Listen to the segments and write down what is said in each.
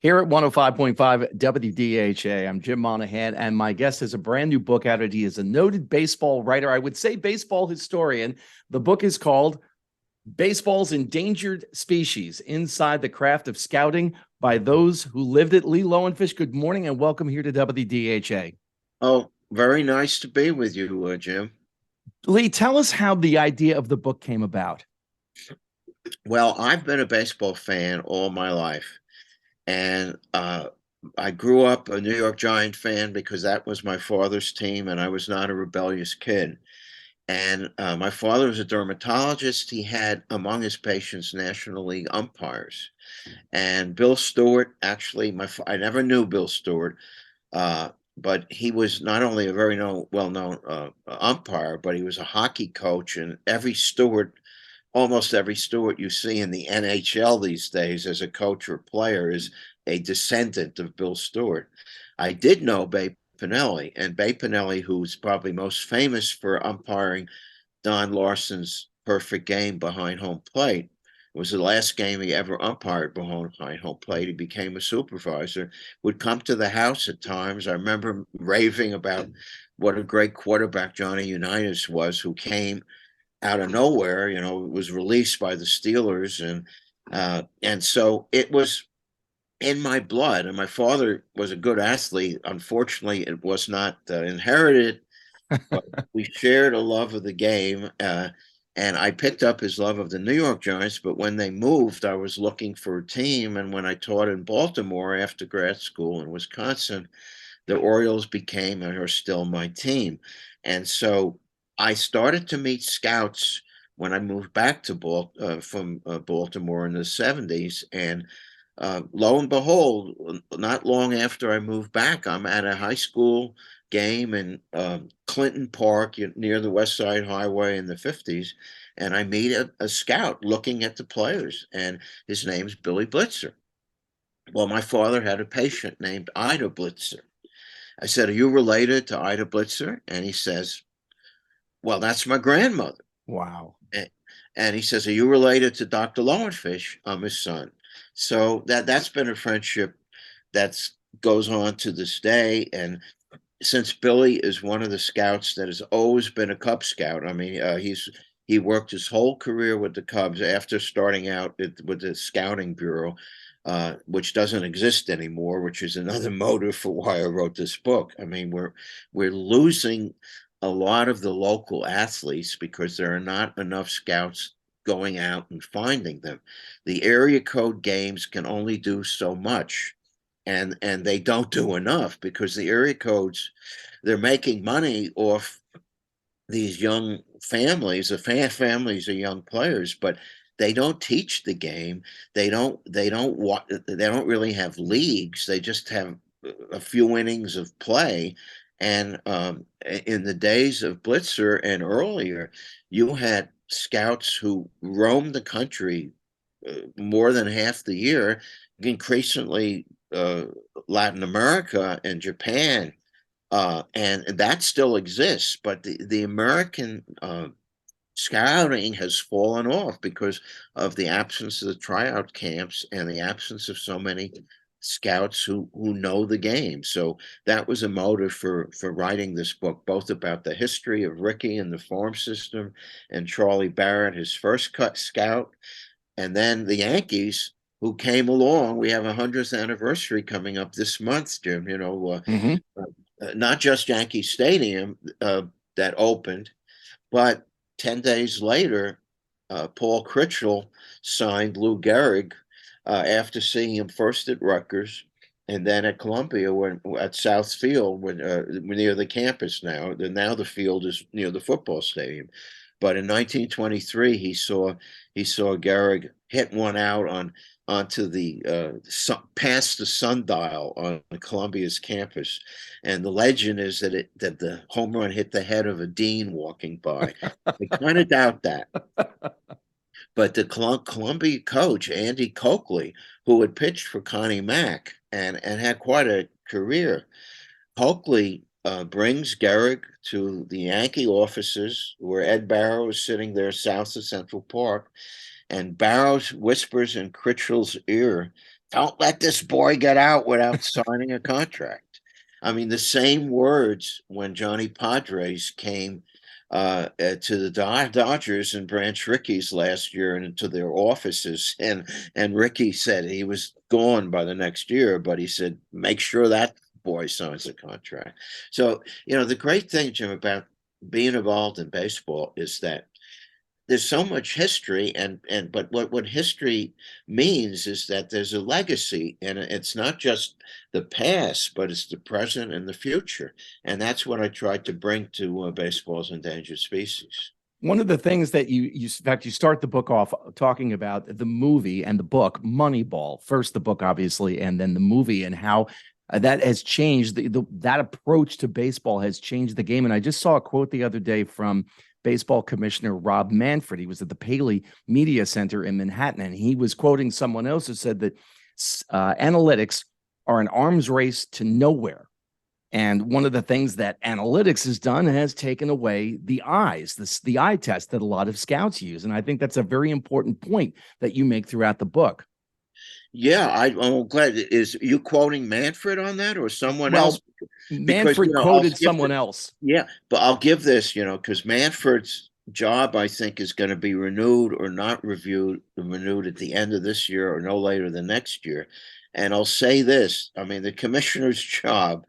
Here at 105.5 WDHA, I'm Jim Monaghan, and my guest has a brand new book out. He is a noted baseball writer. I would say baseball historian. The book is called Baseball's Endangered Species, Inside the Craft of Scouting by Those Who Lived It. Lee Lowenfish, good morning and welcome here to WDHA. Oh, very nice to be with you, Jim. Lee, tell us how the idea of the book came about. Well, I've been a baseball fan all my life, and I grew up a New York Giant fan because that was my father's team, and I was not a rebellious kid. And my father was a dermatologist. He had among his patients National League umpires, and Bill Stewart. Actually, I never knew Bill Stewart. Uh, but he was not only a very well-known umpire, but he was a hockey coach, and almost every steward you see in the NHL these days as a coach or player is a descendant of Bill Stewart. I did know Bay Pinelli, and Bay Pinelli, who's probably most famous for umpiring Don Larson's perfect game behind home plate. It was the last game he ever umpired behind home plate. He became a supervisor, would come to the house at times. I remember raving about what a great quarterback Johnny Unitas was, who came out of nowhere, was released by the Steelers. And so it was in my blood. And my father was a good athlete. Unfortunately, it was not inherited, but we shared a love of the game. And I picked up his love of the New York Giants. But when they moved, I was looking for a team. And when I taught in Baltimore after grad school in Wisconsin, the Orioles became and are still my team. And so I started to meet scouts when I moved back to from Baltimore in the 70s. And lo and behold, not long after I moved back, I'm at a high school game in Clinton Park near the West Side Highway in the 50s. And I meet a scout looking at the players, and his name's Billy Blitzer. Well, my father had a patient named Ida Blitzer. I said, "Are you related to Ida Blitzer?" And he says, "Well, that's my grandmother." Wow. And he says, "Are you related to Dr. Lowenfish?" I'm his son. So that's been a friendship that goes on to this day. And since Billy is one of the scouts that has always been a Cub Scout, I mean, he worked his whole career with the Cubs after starting out with the Scouting Bureau, which doesn't exist anymore, which is another motive for why I wrote this book. I mean, we're losing a lot of the local athletes because there are not enough scouts going out and finding them. The area code games can only do so much, and they don't do enough because the area codes, they're making money off these young families. The families are young players, but they don't teach the game. They don't really have leagues. They just have a few innings of play. And in the days of Blitzer and earlier, you had scouts who roamed the country more than half the year, increasingly Latin America and Japan, and that still exists. But the American scouting has fallen off because of the absence of the tryout camps and the absence of so many scouts who know the game. So that was a motive for writing this book, both about the history of Ricky and the farm system, and Charlie Barrett, his first cut scout, and then the Yankees who came along. We have a 100th anniversary coming up this month, Jim. Mm-hmm. Not just Yankee Stadium that opened, but 10 days later, Paul Critchell signed Lou Gehrig after seeing him first at Rutgers and then at Columbia, when at South Field, when near the campus now. Now the field is near the football stadium. But in 1923, he saw Gehrig hit one out onto the past the sundial on Columbia's campus, and the legend is that the home run hit the head of a dean walking by. I kind of doubt that. But the Columbia coach, Andy Coakley, who had pitched for Connie Mack and had quite a career, Coakley brings Gehrig to the Yankee offices where Ed Barrow is sitting there south of Central Park. And Barrow whispers in Critchell's ear don't let this boy get out without signing a contract. I mean, the same words when Johnny Padres came to the Dodgers and Branch Rickey's last year and into their offices, and Rickey said he was gone by the next year, but he said make sure that boy signs a contract. So the great thing, Jim, about being involved in baseball is that there's so much history, and but what history means is that there's a legacy, and it's not just the past, but it's the present and the future, and that's what I tried to bring to baseball's endangered species. One of the things that in fact, you start the book off talking about the movie and the book Moneyball. First, the book, obviously, and then the movie, and how that has changed. That approach to baseball has changed the game. And I just saw a quote the other day from baseball commissioner Rob Manfred. He was at the Paley Media Center in Manhattan, and he was quoting someone else who said that analytics are an arms race to nowhere. And one of the things that analytics has done has taken away the eyes, the eye test that a lot of scouts use. And I think that's a very important point that you make throughout the book. Yeah, I'm glad. Is you quoting Manfred on that or someone else? Well, Because Manfred I'll quoted skip someone else. yeah, but I'll give this, because Manfred's job, I think, is going to be renewed or not renewed at the end of this year or no later than next year. And I'll say this, I mean, the commissioner's job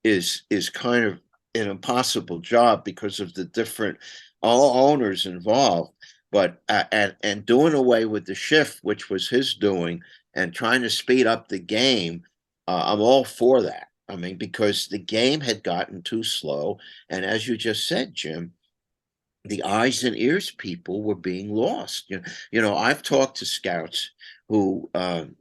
is kind of an impossible job because of the different all owners involved. But and doing away with the shift, which was his doing, and trying to speed up the game, I'm all for that. I mean, because the game had gotten too slow. And as you just said, Jim, the eyes and ears people were being lost. I've talked to scouts who, and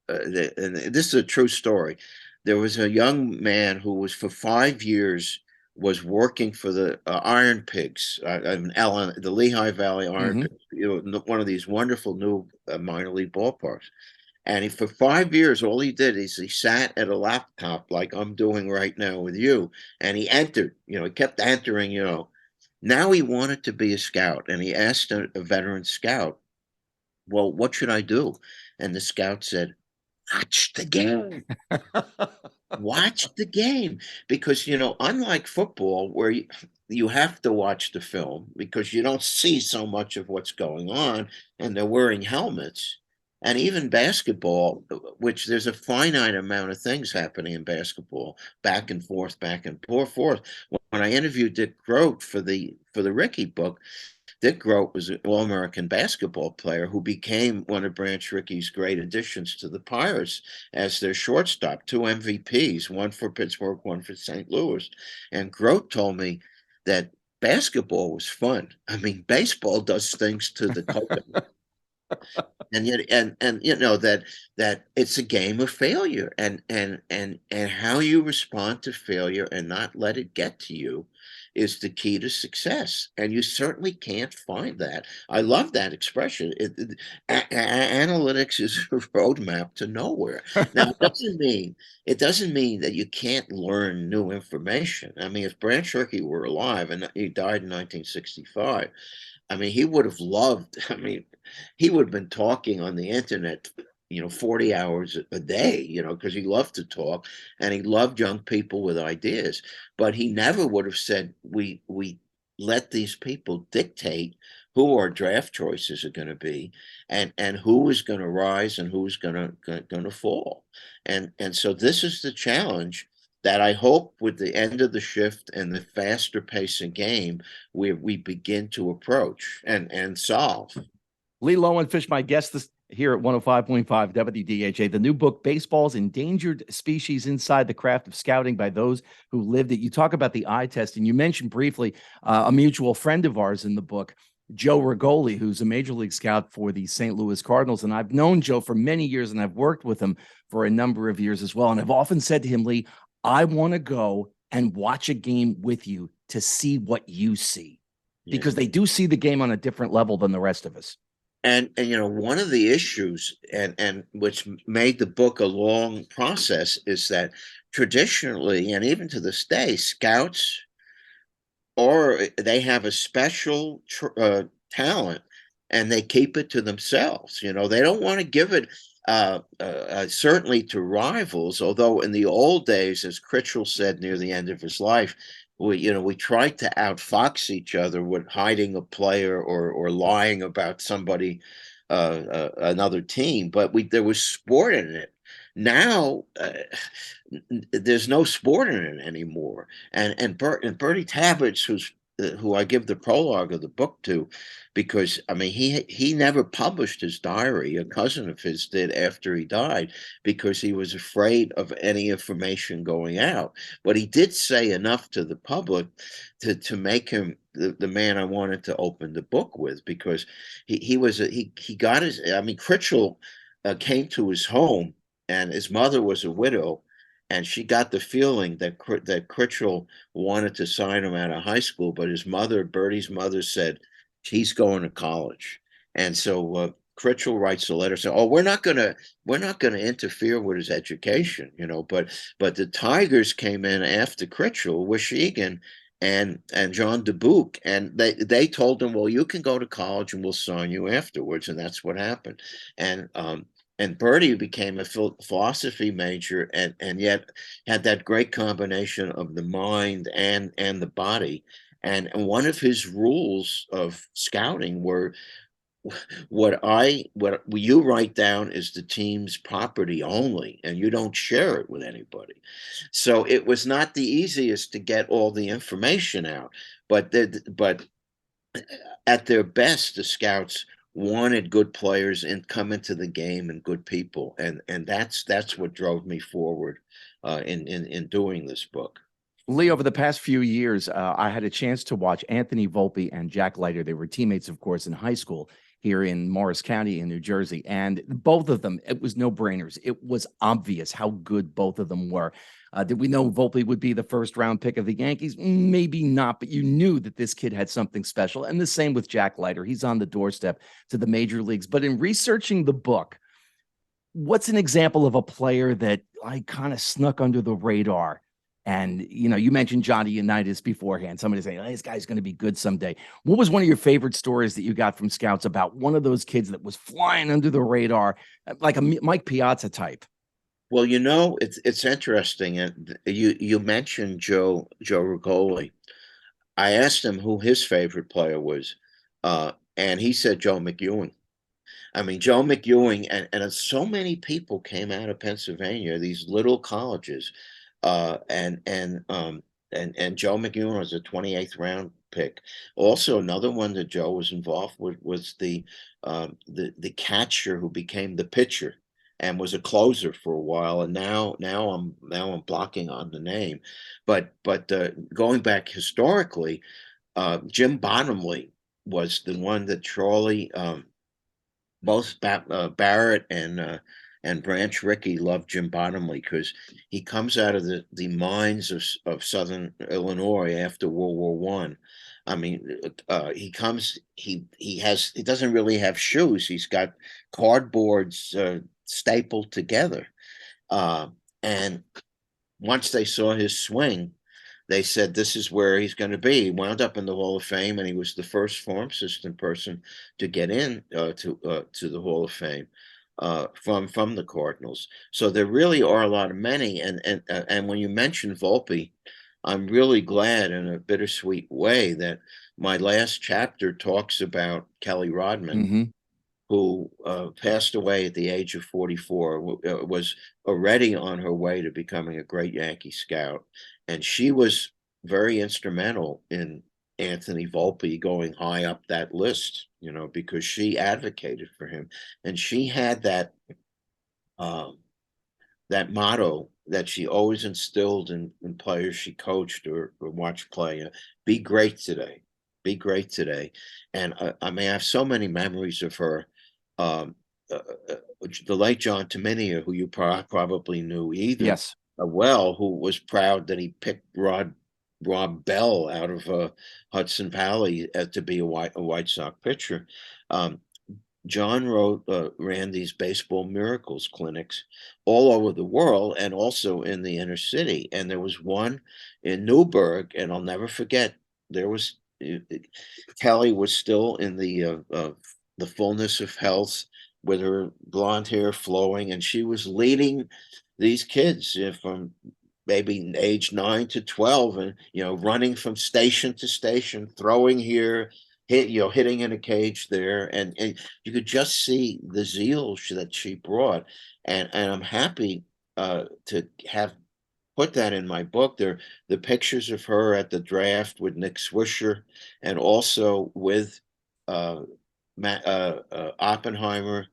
this is a true story. There was a young man who was for 5 years was working for the Iron Pigs, the Lehigh Valley Iron Mm-hmm. Pigs, one of these wonderful new minor league ballparks. And for 5 years, all he did is he sat at a laptop like I'm doing right now with you, and he entered. He kept entering. Now he wanted to be a scout, and he asked a veteran scout, "Well, what should I do?" And the scout said, "Watch the game. Watch the game." Because unlike football, where you have to watch the film because you don't see so much of what's going on, and they're wearing helmets. And even basketball, which there's a finite amount of things happening in basketball, back and forth, back and forth. When I interviewed Dick Grote for the Rickey book, Dick Grote was an All-American basketball player who became one of Branch Rickey's great additions to the Pirates as their shortstop, two MVPs, one for Pittsburgh, one for St. Louis. And Grote told me that basketball was fun. I mean, baseball does things to the coconut. And yet, and that it's a game of failure, and how you respond to failure and not let it get to you is the key to success. And you certainly can't find that. I love that expression. Analytics is a roadmap to nowhere. Now, it doesn't mean that you can't learn new information. I mean, if Branch Rickey were alive and he died in 1965, I mean, he would have loved, I mean, he would have been talking on the internet, 40 hours a day, because he loved to talk and he loved young people with ideas. But he never would have said, we let these people dictate who our draft choices are going to be, and who is going to rise and who's going to fall. And so this is the challenge that I hope with the end of the shift and the faster pacing game, we begin to approach and solve. Lee Lowenfish, my guest here at 105.5 WDHA. The new book, Baseball's Endangered Species Inside the Craft of Scouting by Those Who Lived It. You talk about the eye test, and you mentioned briefly a mutual friend of ours in the book, Joe Rigoli, who's a major league scout for the St. Louis Cardinals. And I've known Joe for many years, and I've worked with him for a number of years as well. And I've often said to him, Lee, I want to go and watch a game with you to see what you see, because they do see the game on a different level than the rest of us. And one of the issues and which made the book a long process is that traditionally and even to this day, scouts or they have a special talent and they keep it to themselves. They don't want to give it. certainly to rivals. Although in the old days, as Critchell said near the end of his life, we tried to outfox each other with hiding a player or lying about somebody, another team. But there was sport in it. Now there's no sport in it anymore. And Bertie Tabbits, who I give the prologue of the book to, because I mean he never published his diary. A cousin of his did after he died, because he was afraid of any information going out. But he did say enough to the public to make him the man I wanted to open the book with, because he got his. I mean, Critchell came to his home, and his mother was a widow, and she got the feeling that Critchell wanted to sign him out of high school, but his mother, Bertie's mother, said he's going to college. And so Critchell writes a letter saying, "Oh, we're not gonna interfere with his education, you know." But the Tigers came in after Critchell, Washington, and John Dubuque, and they told him, "Well, you can go to college, and we'll sign you afterwards." And that's what happened. And Bertie became a philosophy major, and yet had that great combination of the mind and the body. And one of his rules of scouting were, what you write down is the team's property only, and you don't share it with anybody. So it was not the easiest to get all the information out, but at their best, the scouts wanted good players and come into the game, and good people, and that's what drove me forward in doing this book. Lee, over the past few years, I had a chance to watch Anthony Volpe and Jack Leiter. They were teammates, of course, in high school here in Morris County in New Jersey. And both of them, it was no-brainers. It was obvious how good both of them were. Did we know Volpe would be the first-round pick of the Yankees? Maybe not, but you knew that this kid had something special. And the same with Jack Leiter. He's on the doorstep to the major leagues. But in researching the book, what's an example of a player that I kind of snuck under the radar? And, you mentioned Johnny Unitas beforehand. Somebody saying, oh, this guy's going to be good someday. What was one of your favorite stories that you got from scouts about one of those kids that was flying under the radar, like a Mike Piazza type? Well, it's interesting. And you mentioned Joe Rigoli. I asked him who his favorite player was, and he said Joe McEwing. I mean, Joe McEwing, and so many people came out of Pennsylvania, these little colleges, uh, and and um, and Joe McEwing was a 28th round pick. Also, another one that Joe was involved with was the catcher who became the pitcher and was a closer for a while. And now I'm blocking on the name, but going back historically, Jim Bottomley was the one that Charlie. Both Barrett and Branch Rickey loved Jim Bottomley, because he comes out of the mines of Southern Illinois after World War One. I mean, he doesn't really have shoes. He's got cardboards stapled together, uh, and once they saw his swing, they said this is where he's going to be. He wound up in the Hall of Fame, and he was the first farm system person to get in to the Hall of Fame from the Cardinals. So there really are a lot of many, and when you mention Volpe, I'm really glad in a bittersweet way that my last chapter talks about Kelly Rodman, Mm-hmm. who passed away at the age of 44, was already on her way to becoming a great Yankee scout. And she was very instrumental in Anthony Volpe going high up that list, because she advocated for him. And she had um, that motto that she always instilled in players she coached or watched play: be great today, be great today. And I mean, I have so many memories of her. um, uh, uh, the late John Taminia, who you probably knew either, Yes. well, who was proud that he picked Rob Bell out of Hudson Valley to be a White Sox pitcher. Um, John ran these baseball miracles clinics all over the world, and also in the inner city. And there was one in Newburgh, and I'll never forget. There was Kelly was still in the fullness of health, with her blonde hair flowing, and she was leading these kids from maybe age 9 to 12, and running from station to station, throwing here, hitting in a cage there, and you could just see the zeal that she brought, and I'm happy to have put that in my book. There, the pictures of her at the draft with Nick Swisher, and also with uh, Matt Oppenheimer,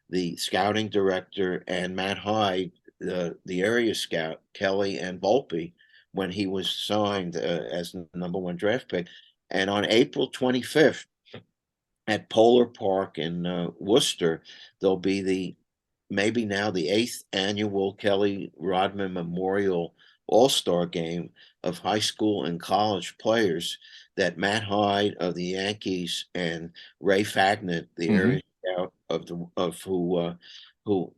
the scouting director, and Matt Hyde, the area scout, Kelly and Volpe, when he was signed as the #1 draft pick. And on April 25th at Polar Park in Worcester, there'll be the maybe now the 8th annual Kelly Rodman Memorial All-Star Game of high school and college players that Matt Hyde of the Yankees and Ray Fagnant, the Hmm. area scout of who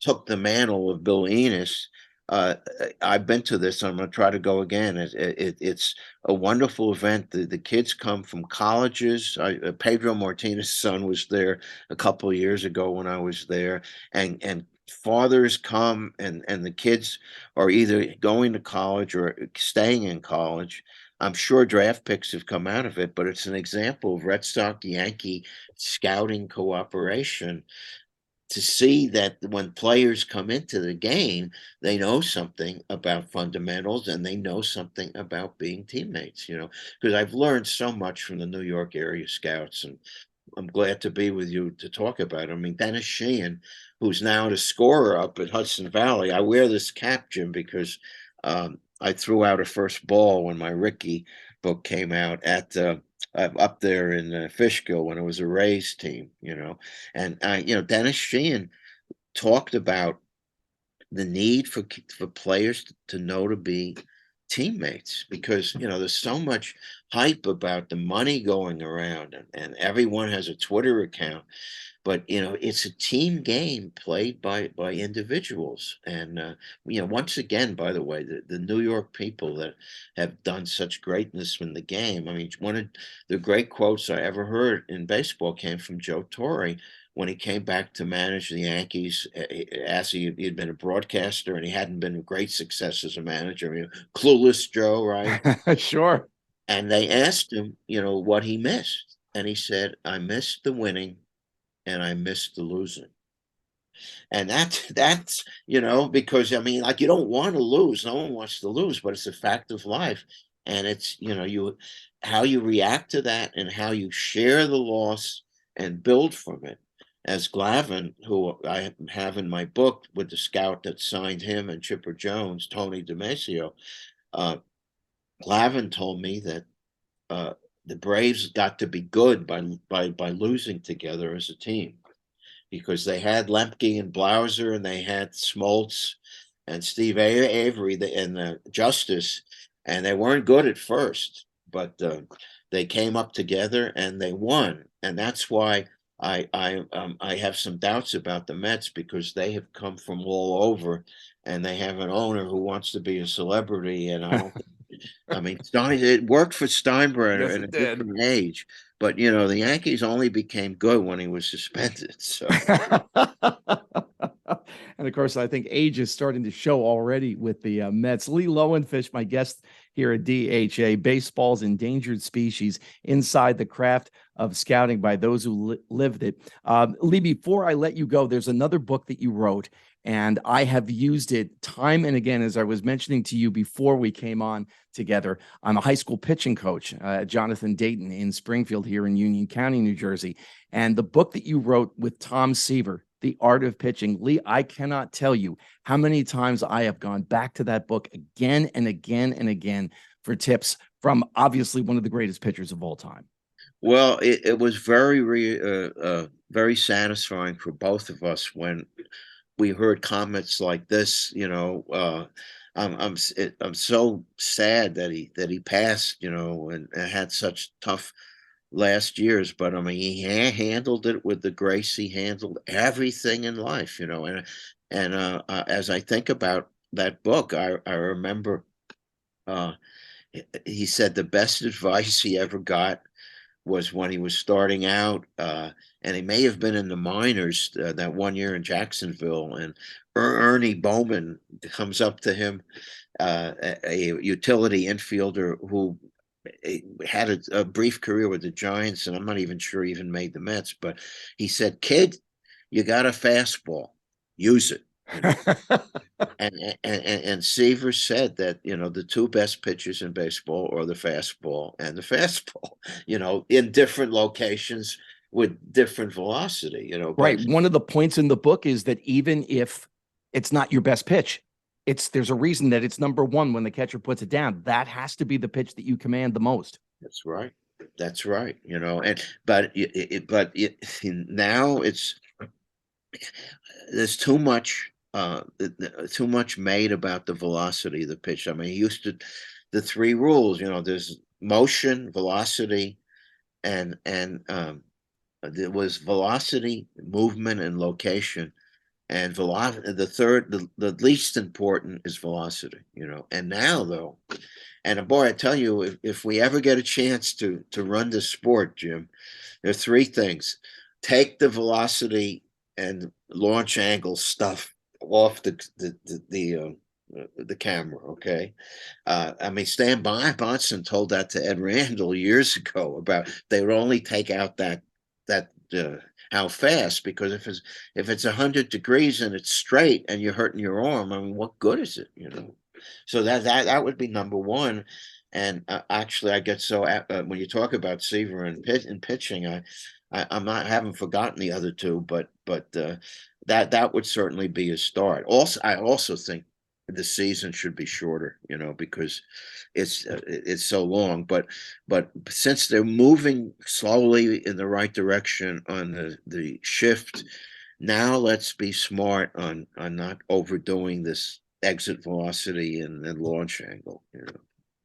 took the mantle of Bill Enos. I've been to this. I'm going to try to go again. It's a wonderful event. The kids come from colleges. Pedro Martinez's son was there a couple of years ago when I was there, and fathers come, and the kids are either going to college or staying in college. I'm sure draft picks have come out of it, but it's an example of Red Sox Yankee scouting cooperation, to see that when players come into the game, they know something about fundamentals, and they know something about being teammates, because I've learned so much from the New York area scouts, and I'm glad to be with you to talk about it. I mean, Dennis Sheehan, who's now the scorer up at Hudson Valley. I wear this cap, Jim, because I threw out a first ball when my Ricky book came out at up there in Fishkill when it was a Rays team, and Dennis Sheehan talked about the need for players to know to be teammates, because there's so much hype about the money going around, and everyone has a Twitter account, but it's a team game played by individuals. And once again, by the way, the New York people that have done such greatness in the game. I mean, one of the great quotes I ever heard in baseball came from Joe Torre when he came back to manage the Yankees, as he'd been a broadcaster, and he hadn't been a great success as a manager. I mean, clueless Joe, right? Sure. And they asked him, what he missed, and he said, "I missed the winning, and I missed the losing." And that's because I mean, like, you don't want to lose. No one wants to lose, but it's a fact of life. And it's, you how you react to that, and how you share the loss and build from it. As Glavin, who I have in my book with the scout that signed him and Chipper Jones, Tony DeMacio, uh, Glavin told me that uh, the Braves got to be good by losing together as a team, because they had Lemke and Blauser, and they had Smoltz and Steve Avery and Justice, and they weren't good at first, but they came up together and they won, and that's why I have some doubts about the Mets, because they have come from all over, and they have an owner who wants to be a celebrity, and I don't. I mean, it worked for Steinbrenner Yes, in a it did. different age, but the Yankees only became good when he was suspended. So, And of course, I think age is starting to show already with the Mets. Lee Lowenfish, my guest here at DHA, baseball's endangered species, inside the craft of scouting by those who lived it. Lee, before I let you go, there's another book that you wrote, and I have used it time and again, as I was mentioning to you before we came on together. I'm a high school pitching coach, Jonathan Dayton, in Springfield here in Union County, New Jersey. And the book that you wrote with Tom Seaver, The Art of Pitching, Lee, I cannot tell you how many times I have gone back to that book again and again and again for tips from obviously one of the greatest pitchers of all time. well, it was very satisfying for both of us when we heard comments like this. I'm so sad that he passed. And had such tough last years, but I mean, he handled it with the grace he handled everything in life. And as I think about that book, I remember uh, he said the best advice he ever got was when he was starting out, and he may have been in the minors that one year in Jacksonville. And Ernie Bowman comes up to him, a utility infielder who had a brief career with the Giants, and I'm not even sure he even made the Mets. But he said, "Kid, you got a fastball, use it." You know? And Seaver said that, the two best pitches in baseball are the fastball and the fastball, in different locations with different velocity, but Right. One of the points in the book is that even if it's not your best pitch, there's a reason that it's number one when the catcher puts it down. That has to be the pitch that you command the most. that's right. That's right. And now there's too much made about the velocity of the pitch. I mean, he used to the three rules, there's motion, velocity, and there was velocity, movement, and location. And velocity, the least important is velocity, And now, though, and boy, I tell you, if we ever get a chance to run this sport, Jim, there are three things: take the velocity and launch angle stuff off the camera. Okay, I mean, Stan Bonson told that to Ed Randall years ago about they would only take out that how fast, because if it's 100 degrees and it's straight and you're hurting your arm, I mean, what good is it? So that would be number one. And actually, I get so when you talk about Seaver and pitching, I haven't forgotten the other two, but that would certainly be a start. Also, I also think the season should be shorter, because it's so long. But since they're moving slowly in the right direction on the shift, now let's be smart on not overdoing this exit velocity and launch angle.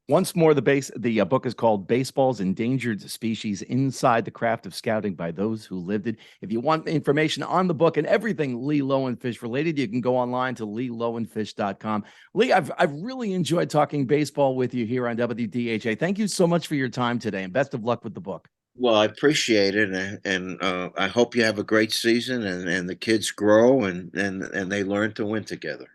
Once more, the book is called Baseball's Endangered Species: Inside the Craft of Scouting by Those Who Lived It. If you want information on the book and everything Lee Lowenfish related, you can go online to leelowenfish.com. Lee, I've really enjoyed talking baseball with you here on WDHA. Thank you so much for your time today, and best of luck with the book. Well, I appreciate it, and I hope you have a great season, and the kids grow and they learn to win together.